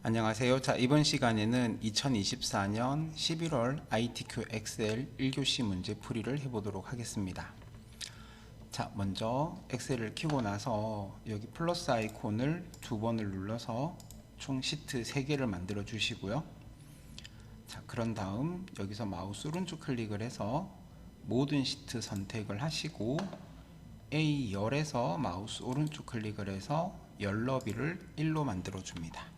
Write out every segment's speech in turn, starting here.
안녕하세요. 자, 이번 시간에는 2024년 11월 ITQ 엑셀 1교시 문제 풀이를 해보도록 하겠습니다. 자, 먼저 엑셀을 켜고 나서 여기 플러스 아이콘을 두 번을 눌러서 총 시트 3개를 만들어 주시고요. 자, 그런 다음 여기서 마우스 오른쪽 클릭을 해서 모든 시트 선택을 하시고 A10에서 마우스 오른쪽 클릭을 해서 열 너비를 1로 만들어 줍니다.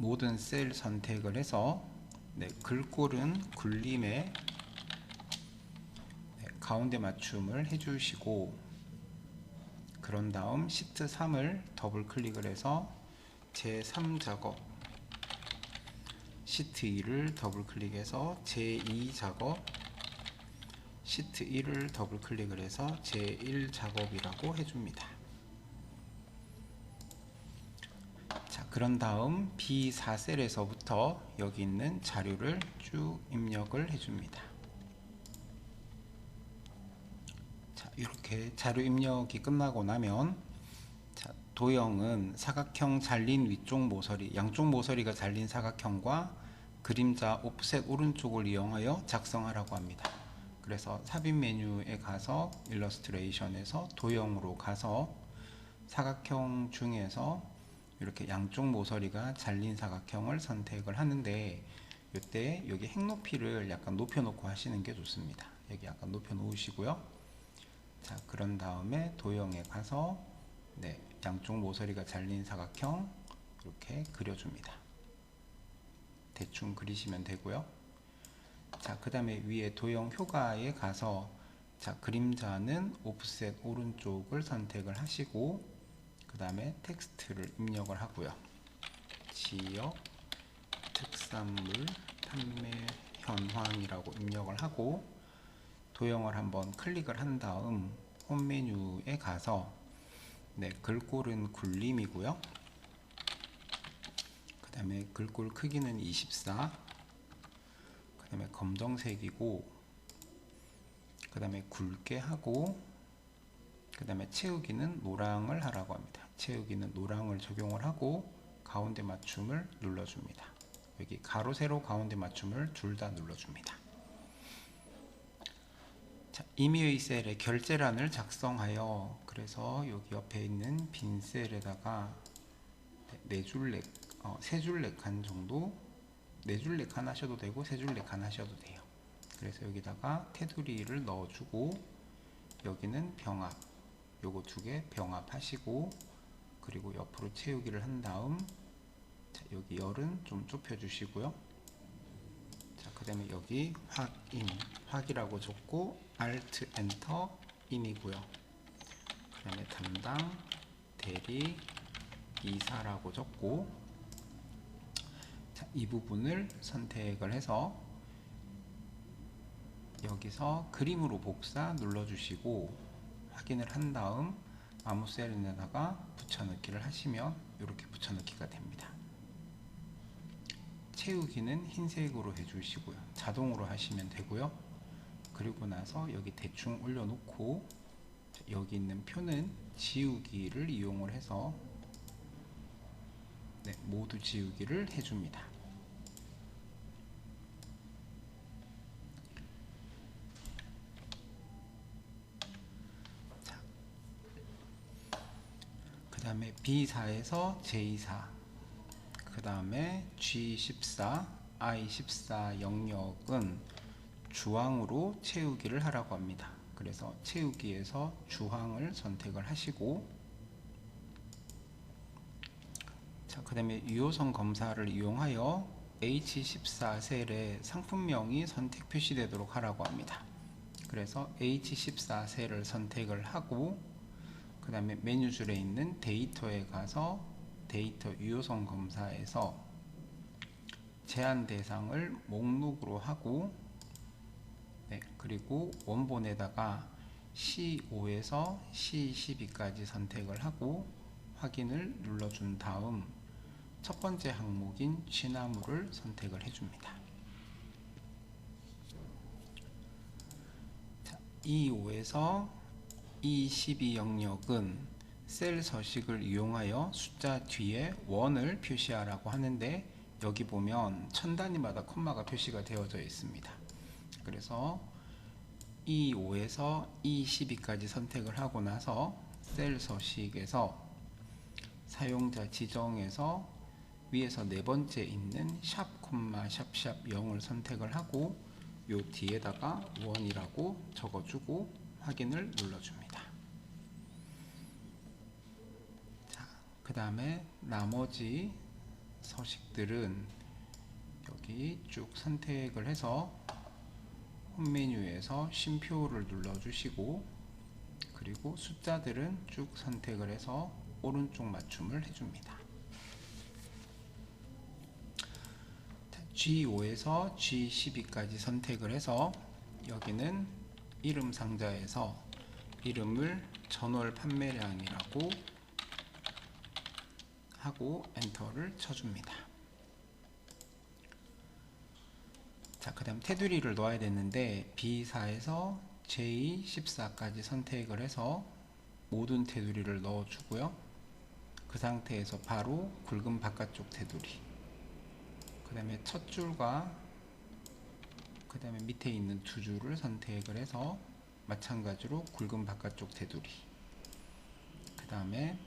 모든 셀 선택을 해서 글꼴은 굴림에 가운데 맞춤을 해주시고, 그런 다음 시트 3을 더블 클릭을 해서 제3 작업, 시트 2를 더블 클릭해서 제2 작업, 시트 1을 더블 클릭을 해서 제1 작업이라고 해줍니다. 그런 다음 B4셀에서부터 여기 있는 자료를 쭉 입력을 해줍니다. 자, 이렇게 자료 입력이 끝나고 나면 도형은 사각형 잘린 위쪽 모서리, 양쪽 모서리가 잘린 사각형과 그림자 오프셋 오른쪽을 이용하여 작성하라고 합니다. 그래서 삽입 메뉴에 가서 일러스트레이션에서 도형으로 가서 사각형 중에서 이렇게 양쪽 모서리가 잘린 사각형을 선택을 하는데, 이때 여기 핵 높이를 약간 높여 놓고 하시는 게 좋습니다. 여기 약간 높여 놓으시고요. 자, 그런 다음에 도형에 가서 양쪽 모서리가 잘린 사각형 이렇게 그려줍니다. 대충 그리시면 되고요. 자, 그 다음에 위에 도형 효과에 가서 그림자는 오프셋 오른쪽을 선택을 하시고, 그 다음에 텍스트를 입력을 하고요. 지역 특산물 판매 현황이라고 입력을 하고, 도형을 한번 클릭을 한 다음 홈 메뉴에 가서 글꼴은 굴림이고요. 그 다음에 글꼴 크기는 24, 그 다음에 검정색이고, 그 다음에 굵게 하고, 그 다음에 채우기는 노랑을 하라고 합니다. 채우기는 노랑을 적용을 하고 가운데 맞춤을 눌러줍니다. 여기 가로 세로 가운데 맞춤을 둘 다 눌러줍니다. 자, 임의의 셀에 결제란을 작성하여, 그래서 여기 옆에 있는 빈 셀에다가 네 줄, 세 줄, 네 칸 정도, 네 줄, 네 칸 하셔도 되고 세 줄, 네 칸 하셔도 돼요. 그래서 여기다가 테두리를 넣어주고, 여기는 병합, 요거 두 개 병합 하시고, 그리고 옆으로 채우기를 한 다음 여기 열은 좀 좁혀 주시고요. 자, 그 다음에 여기 확인, 확이라고 적고 Alt 엔터 인이고요. 그 다음에 담당 대리 이사라고 적고, 자, 이 부분을 선택을 해서 여기서 그림으로 복사 눌러주시고, 확인을 한 다음 아무 셀에다가 붙여넣기를 하시면 이렇게 붙여넣기가 됩니다. 채우기는 흰색으로 해주시고요. 자동으로 하시면 되고요. 그리고 나서 여기 대충 올려놓고, 여기 있는 표는 지우기를 이용을 해서 모두 지우기를 해줍니다. 그 다음에 B4에서 J4, 그 다음에 G14, I14 영역은 주황으로 채우기를 하라고 합니다. 그래서 채우기에서 주황을 선택을 하시고, 자, 그 다음에 유효성 검사를 이용하여 H14 셀에 상품명이 선택 표시되도록 하라고 합니다. 그래서 H14 셀을 선택을 하고, 그 다음에 메뉴줄에 있는 데이터에 가서 데이터 유효성 검사에서 제한 대상을 목록으로 하고, 그리고 원본에다가 C5에서 C12까지 선택을 하고 확인을 눌러준 다음 첫 번째 항목인 취나무를 선택을 해줍니다. E5에서 E12 영역은 셀 서식을 이용하여 숫자 뒤에 원을 표시하라고 하는데, 여기 보면 천 단위마다 콤마가 표시가 되어져 있습니다. 그래서 E5에서 E12까지 선택을 하고 나서 셀 서식에서 사용자 지정에서 위에서 네 번째 있는 샵 콤마 샵샵 0을 선택을 하고 요 뒤에다가 원이라고 적어주고 확인을 눌러줍니다. 그 다음에 나머지 서식들은 여기 쭉 선택을 해서 홈 메뉴에서 쉼표를 눌러주시고, 그리고 숫자들은 쭉 선택을 해서 오른쪽 맞춤을 해줍니다. G5에서 G12까지 선택을 해서 여기는 이름 상자에서 이름을 전월 판매량이라고 하고 엔터를 쳐줍니다. 자, 그 다음 테두리를 넣어야 되는데 B4에서 J14까지 선택을 해서 모든 테두리를 넣어주고요. 그 상태에서 바로 굵은 바깥쪽 테두리, 그 다음에 첫 줄과 그 다음에 밑에 있는 두 줄을 선택을 해서 마찬가지로 굵은 바깥쪽 테두리, 그 다음에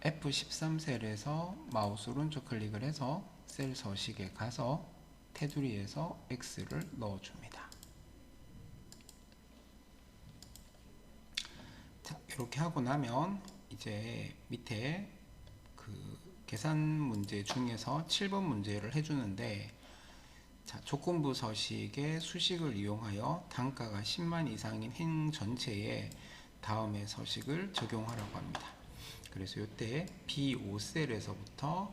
F13 셀에서 마우스 오른쪽 클릭을 해서 셀 서식에 가서 테두리에서 X를 넣어줍니다. 자, 이렇게 하고 나면 이제 밑에 그 계산 문제 중에서 7번 문제를 해주는데, 자, 조건부 서식의 수식을 이용하여 단가가 10만 이상인 행 전체에 다음의 서식을 적용하라고 합니다. 그래서 이때 B5셀에서부터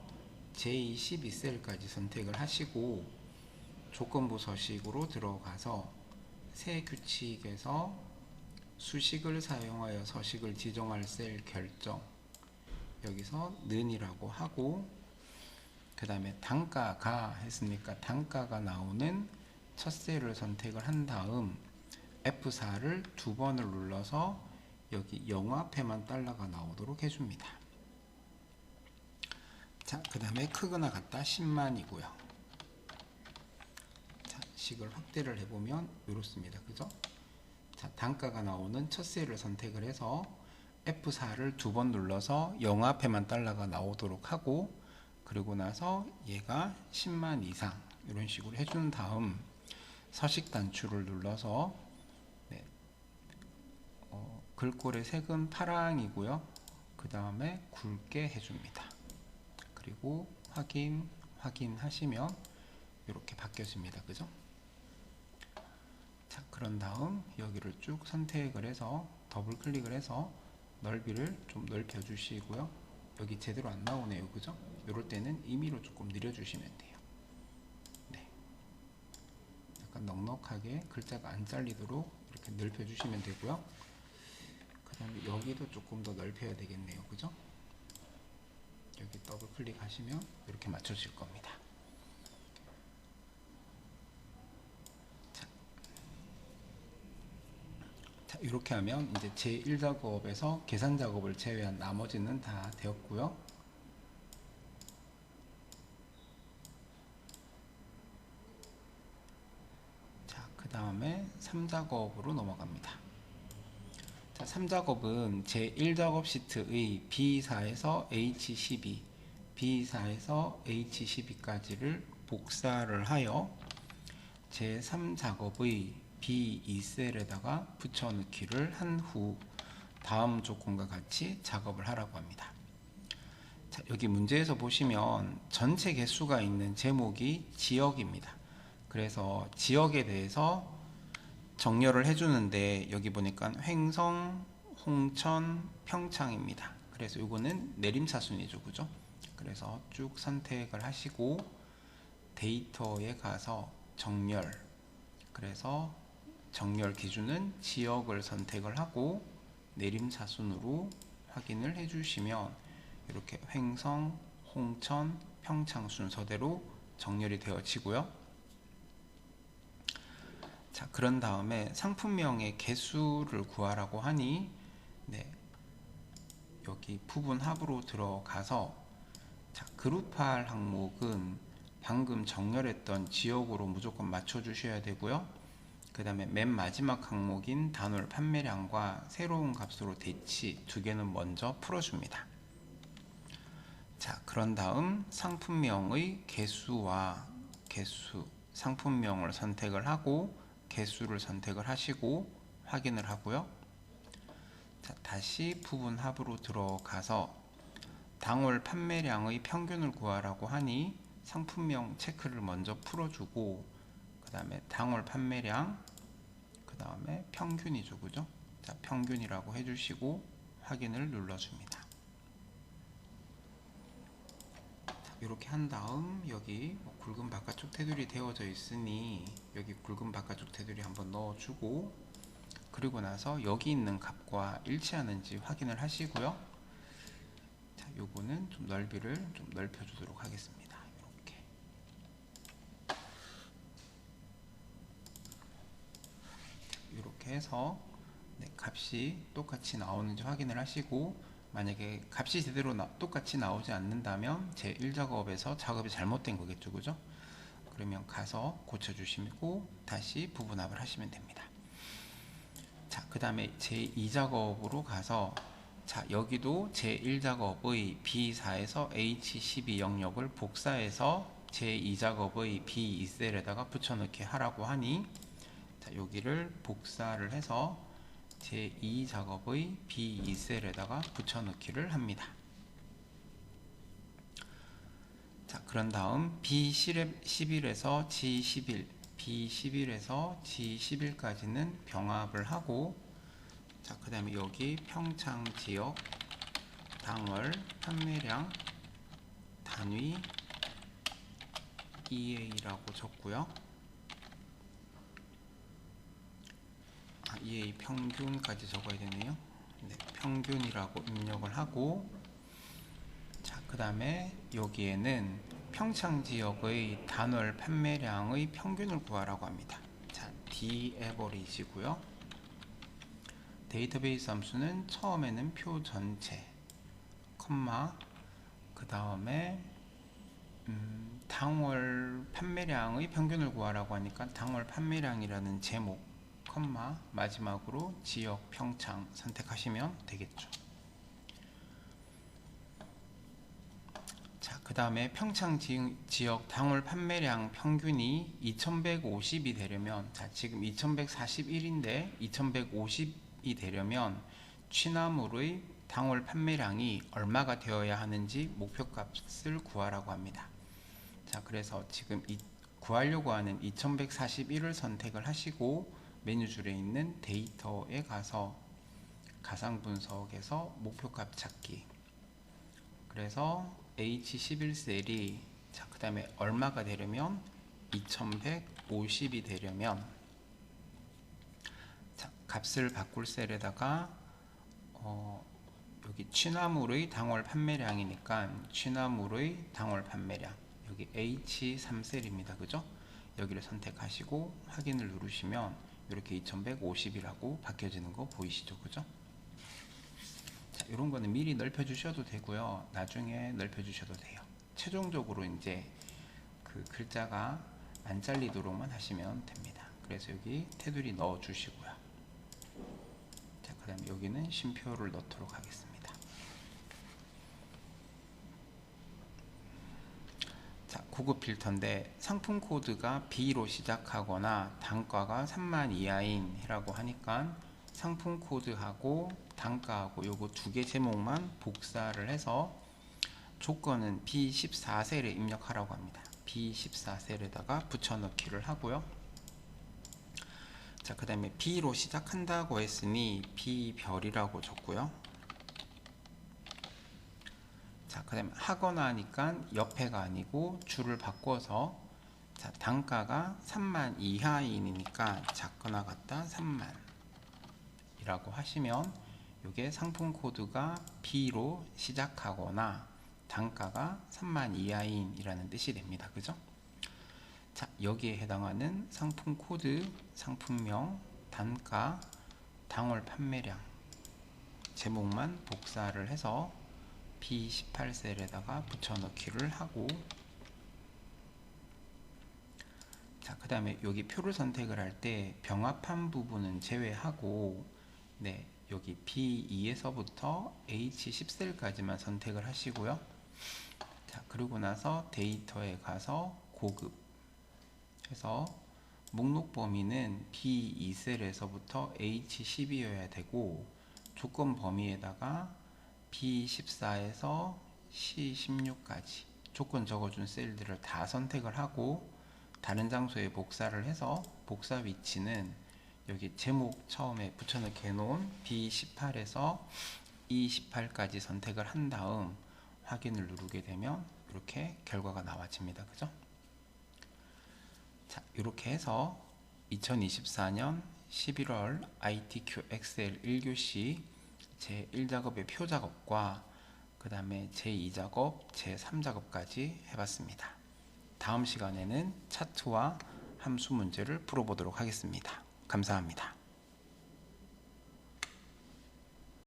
J12셀까지 선택을 하시고 조건부 서식으로 들어가서 새 규칙에서 수식을 사용하여 서식을 지정할 셀 결정, 여기서 는이라고 하고, 그 다음에 단가가 했으니까 단가가 나오는 첫 셀을 선택을 한 다음 F4를 두 번을 눌러서 여기 영어 앞에만 달러가 나오도록 해줍니다. 자, 그 다음에 크거나 같다 10만이고요. 자, 식을 확대를 해보면 이렇습니다. 그죠? 자, 단가가 나오는 첫 셀을 선택을 해서 F4를 두 번 눌러서 영어 앞에만 달러가 나오도록 하고, 그리고 나서 얘가 10만 이상 이런 식으로 해준 다음 서식 단추를 눌러서 글꼴의 색은 파랑이고요. 그 다음에 굵게 해줍니다. 그리고 확인하시면 이렇게 바뀌어집니다. 그죠? 자, 그런 다음 여기를 쭉 선택을 해서 더블 클릭을 해서 넓이를 좀 넓혀 주시고요. 여기 제대로 안 나오네요. 그죠? 이럴 때는 임의로 조금 늘려주시면 돼요. 네. 약간 넉넉하게 글자가 안 잘리도록 이렇게 넓혀 주시면 되고요. 그 다음에 여기도 조금 더 넓혀야 되겠네요. 그죠? 여기 더블 클릭하시면 이렇게 맞춰질 겁니다. 자, 이렇게 하면 이제 제1작업에서 계산 작업을 제외한 나머지는 다 되었고요. 자, 그 다음에 3작업으로 넘어갑니다. 자, 3작업은 제1작업 시트의 B4에서 H12, B4에서 H12까지를 복사를 하여 제3작업의 B2셀에다가 붙여넣기를 한 후 다음 조건과 같이 작업을 하라고 합니다. 자, 여기 문제에서 보시면 전체 개수가 있는 제목이 지역입니다. 그래서 지역에 대해서 정렬을 해주는데 여기 보니까 횡성, 홍천, 평창입니다. 그래서 이거는 내림차순이죠. 그죠? 그래서 쭉 선택을 하시고 데이터에 가서 정렬, 그래서 정렬 기준은 지역을 선택을 하고 내림차순으로 확인을 해주시면 이렇게 횡성, 홍천, 평창 순서대로 정렬이 되어지고요. 자, 그런 다음에 상품명의 개수를 구하라고 하니 여기 부분 합으로 들어가서 자, 그룹할 항목은 방금 정렬했던 지역으로 무조건 맞춰 주셔야 되고요. 그 다음에 맨 마지막 항목인 단월 판매량과 새로운 값으로 대치 두 개는 먼저 풀어줍니다. 자, 그런 다음 상품명의 개수와 개수, 상품명을 선택을 하고 개수를 선택을 하시고 확인을 하고요. 자, 다시 부분 합으로 들어가서 당월 판매량의 평균을 구하라고 하니 상품명 체크를 먼저 풀어주고 그 다음에 당월 판매량 그 다음에 평균이죠, 그죠? 자, 평균이라고 해주시고 확인을 눌러줍니다. 이렇게 한 다음 여기 굵은 바깥쪽 테두리 되어져 있으니 여기 굵은 바깥쪽 테두리 한번 넣어주고 그리고 나서 여기 있는 값과 일치하는지 확인을 하시고요. 자, 요거는 좀 넓이를 좀 넓혀 주도록 하겠습니다. 이렇게 해서 네, 값이 똑같이 나오는지 확인을 하시고 만약에 값이 제대로 똑같이 나오지 않는다면 제 1작업에서 작업이 잘못된 거겠죠, 그죠? 그러면 가서 고쳐주시고 다시 부분합을 하시면 됩니다. 자, 그 다음에 제 2작업으로 가서 자, 여기도 제 1작업의 B4에서 H12 영역을 복사해서 제 2작업의 B2셀에다가 붙여넣기 하라고 하니 자, 여기를 복사를 해서 제2작업의 B2셀에다가 붙여넣기를 합니다. 자, 그런 다음 B11에서 G11, B11에서 G11까지는 병합을 하고 자, 그 다음에 여기 평창지역 당월 판매량 단위 EA라고 적고요. EA 평균까지 적어야 되네요. 네, 평균이라고 입력을 하고 자, 그 다음에 여기에는 평창지역의 단월 판매량의 평균을 구하라고 합니다. 자, D-average고요. 데이터베이스 함수는 처음에는 표 전체, 컴마, 그 다음에 당월 판매량의 평균을 구하라고 하니까 당월 판매량이라는 제목, 컴마, 마지막으로 지역 평창 선택하시면 되겠죠. 자, 그 다음에 평창 지역 당월 판매량 평균이 2150이 되려면 자, 지금 2141인데 2150이 되려면 취나물의 당월 판매량이 얼마가 되어야 하는지 목표값을 구하라고 합니다. 자, 그래서 지금 구하려고 하는 2141을 선택을 하시고 메뉴줄에 있는 데이터에 가서 가상분석에서 목표값 찾기 그래서 H11셀이 자, 그 다음에 얼마가 되려면 2150이 되려면 자, 값을 바꿀 셀에다가 여기 취나물의 당월 판매량이니까 취나물의 당월 판매량 여기 H3셀입니다. 그죠? 여기를 선택하시고 확인을 누르시면 이렇게 2150이라고 바뀌어지는 거 보이시죠? 그죠? 자, 이런 거는 미리 넓혀 주셔도 되고요. 나중에 넓혀 주셔도 돼요. 최종적으로 이제 그 글자가 안 잘리도록만 하시면 됩니다. 그래서 여기 테두리 넣어 주시고요. 자, 그 다음에 여기는 쉼표를 넣도록 하겠습니다. 자, 고급 필터인데 상품 코드가 B로 시작하거나 단가가 3만 이하인 이라고 하니까 상품 코드하고 단가하고 요거 두 개 제목만 복사를 해서 조건은 B14셀에 입력하라고 합니다. B14셀에다가 붙여넣기를 하고요. 자, 그 다음에 B로 시작한다고 했으니 B별이라고 적고요. 자, 그 다음에 하거나 하니까 옆에가 아니고 줄을 바꿔서 자, 단가가 3만 이하이니까 작거나 같다 3만 이라고 하시면 이게 상품 코드가 B로 시작하거나 단가가 3만 이하인 이라는 뜻이 됩니다. 그죠? 자, 여기에 해당하는 상품 코드, 상품명, 단가, 당월 판매량 제목만 복사를 해서 B18 셀에다가 붙여넣기를 하고, 자, 그 다음에 여기 표를 선택을 할 때 병합한 부분은 제외하고, 네, 여기 B2에서부터 H10셀까지만 선택을 하시고요. 자, 그리고 나서 데이터에 가서 고급 해서 목록 범위는 B2셀에서부터 H10이어야 되고, 조건 범위에다가 B14에서 C16까지 조건 적어준 셀들을 다 선택을 하고, 다른 장소에 복사를 해서 복사 위치는 여기 제목 처음에 붙여넣기 해놓은 B18에서 E18까지 선택을 한 다음 확인을 누르게 되면 이렇게 결과가 나와집니다. 그죠? 자, 이렇게 해서 2024년 11월 ITQ 엑셀 1교시 제1작업의 표작업과 그 다음에 제2작업, 제3작업까지 해봤습니다. 다음 시간에는 차트와 함수 문제를 풀어보도록 하겠습니다. 감사합니다.